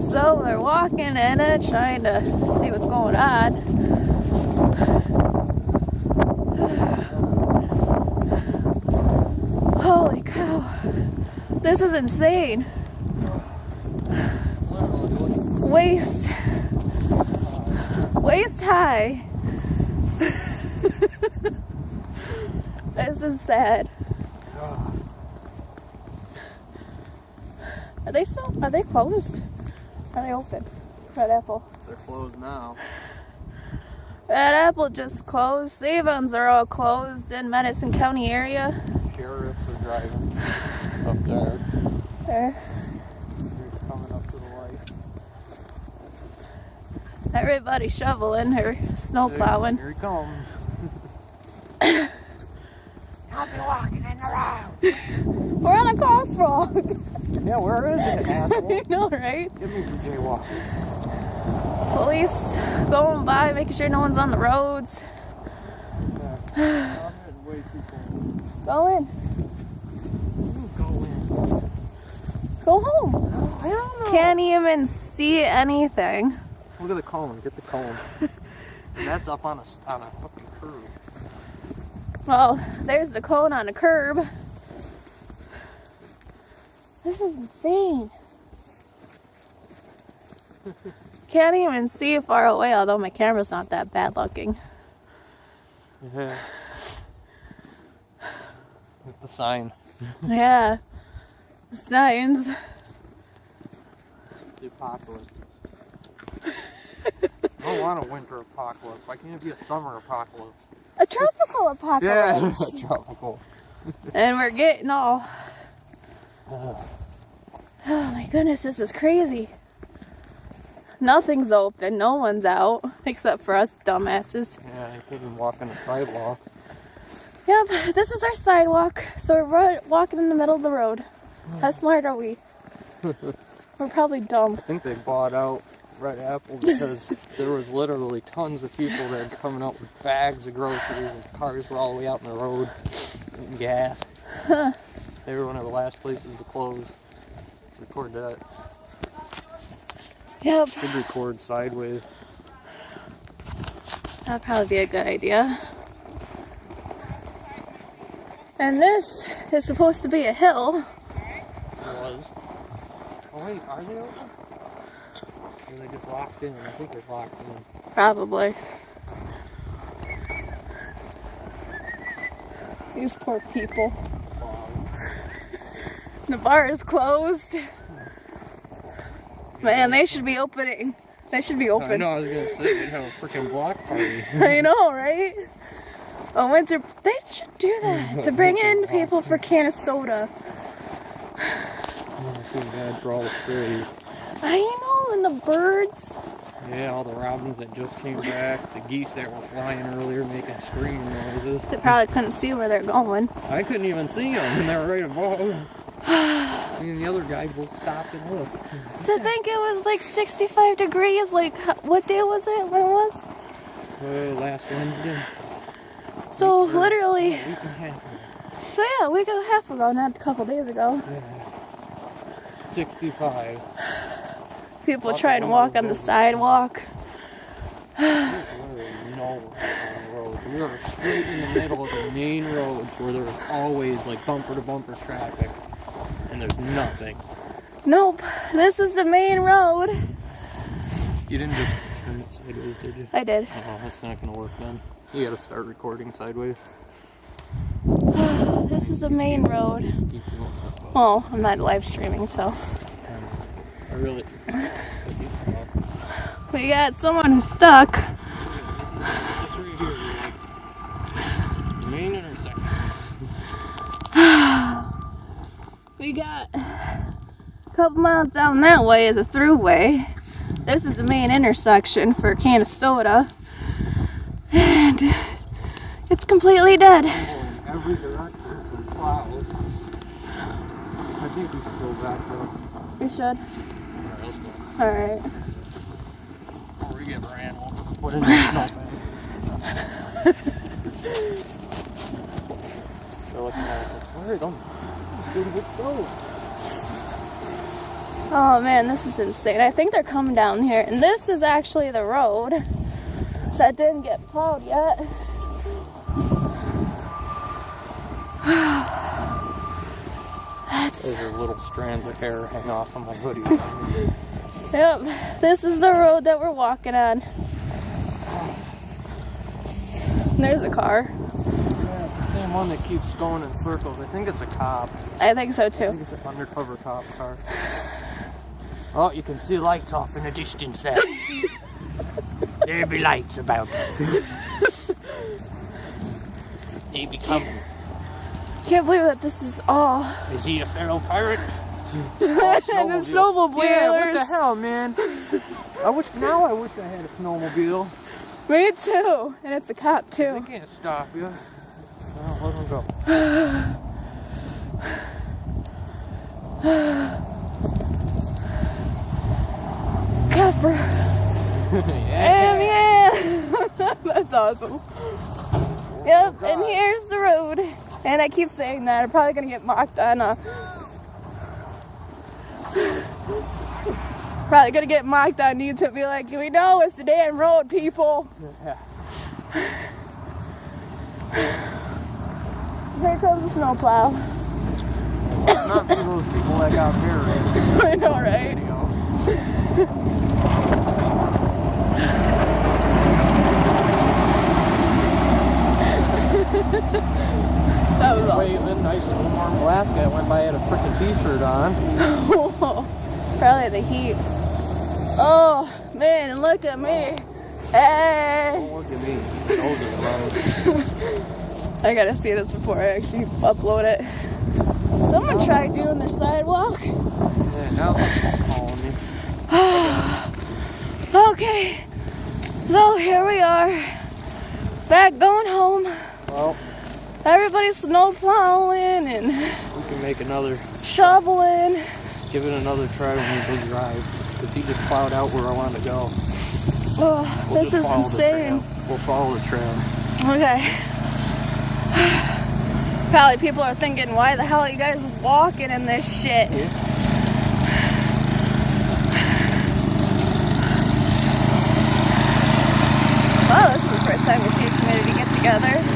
So we're walking in it, trying to see what's going on. Holy cow. This is insane. Waist high. This is sad. Are they closed? Are they open? Red Apple. They're closed now. Red Apple just closed. Save-Ons are all closed in Madison County area. Sheriffs are driving up there. There. They're coming up to the light. Everybody shoveling or snow plowing. Here he comes. I'll be walking in the road. We're on a crosswalk. Yeah, where is it, asshole? I know, right? Give me some jaywalking. Police going by, making sure no one's on the roads. Yeah. Go in. Go in. Go home. I don't know. Can't even see anything. Look at the cone. Get the cone. And that's up on a fucking curb. Well, there's the cone on the curb. This is insane. Can't even see far away, although my camera's not that bad looking. Yeah. With the sign. Yeah. Signs. The apocalypse. I don't want a winter apocalypse. Why can't it be a summer apocalypse? A tropical apocalypse. Yeah, tropical. And we're getting all... Oh my goodness, this is crazy. Nothing's open, no one's out, except for us dumbasses. Yeah, you can't even walk on the sidewalk. Yep, this is our sidewalk, so we're walking in the middle of the road. How smart are we? We're probably dumb. I think they bought out Red Apple because there was literally tons of people that were coming out with bags of groceries and cars were all the way out in the road getting gas. They were one of the last places to close. Record that. Yep. Should record sideways. That'd probably be a good idea. And this is supposed to be a hill. It was. Oh wait, are they open? Or are they just locked in? I think they're locked in. Probably. These poor people. The bar is closed. Man, they should be opening. They should be I open. know, I was gonna say they'd have a freaking block party. I know, right? A winter. They should do that to bring in people for cananstota. I feel bad for all the strays. I know, and the birds. Yeah, all the robins that just came back, the geese that were flying earlier making screaming noises. They probably couldn't see where they're going. I couldn't even see them, and they were right above. Me and the other guy both stopped and looked. To think it was like 65 degrees, like, what day was it? When it was? Last Wednesday. So, literally, A week and a half ago. so yeah, a week and a half ago, not a couple days ago. Yeah. 65. People trying to walk on the sidewalk. There's literally no one on the road. We are straight in the middle of the main roads where there's always like bumper to bumper traffic. And there's nothing. Nope, this is the main road. You didn't just turn it sideways, did you? I did. Oh, that's not gonna work then. You gotta start recording sideways. This is the main road. Keep going. Well, I'm not live streaming, so. I really. We got someone who's stuck. This right here is like the main intersection. We got a couple miles down that way is a throughway. This is the main intersection for cananstota. And it's completely dead. In every direction from clouds. I think we should go back though. We should. Alright, let's go. Alright. Before we get ran over. Put in the snowbank. They're looking at us like, where are them? Dude, let's go. Oh man, this is insane. I think they're coming down here. And this is actually the road that didn't get plowed yet. There's a little strands of hair hang off on my hoodie. Yep, this is the road that we're walking on. And there's a car. Same one that keeps going in circles. I think it's a cop. I think so I too. think it's an undercover cop car. Oh, you can see lights off in the distance there. There be lights about. They be coming. Can't believe that this is all. Is he a feral pirate? And the snowmobile. Yeah, what the hell, man? I wish I had a snowmobile. Me too. And it's a cop They too. can't stop you. Oh, let him go. Copper. And yeah. That's awesome. Yep, and here's the road. And I keep saying that. I'm probably going to get mocked on probably going to get mocked on YouTube. Be like, we know it's the damn road, people. Yeah. Here comes the snowplow. It's not for those people that got buried. I know, right? That was awesome. Waving, nice and warm. Alaska, I went by, had a freaking t-shirt on. Probably the heat. Oh, man, and look at me. Hey. Don't look at me. Those are the I gotta see this before I actually upload it. Someone tried doing their sidewalk. Yeah, now someone's calling me. Okay, so here we are. Back going home. Well, Everybody's snow plowing and we can make another, shoveling. give it another try when we go drive. Because he just plowed out where I want to go. Oh, We'll this just is follow the trail. insane. We'll follow the trail. Okay. Probably people are thinking, why the hell are you guys walking in this shit? Yeah. Well, this is the first time we see a community get together.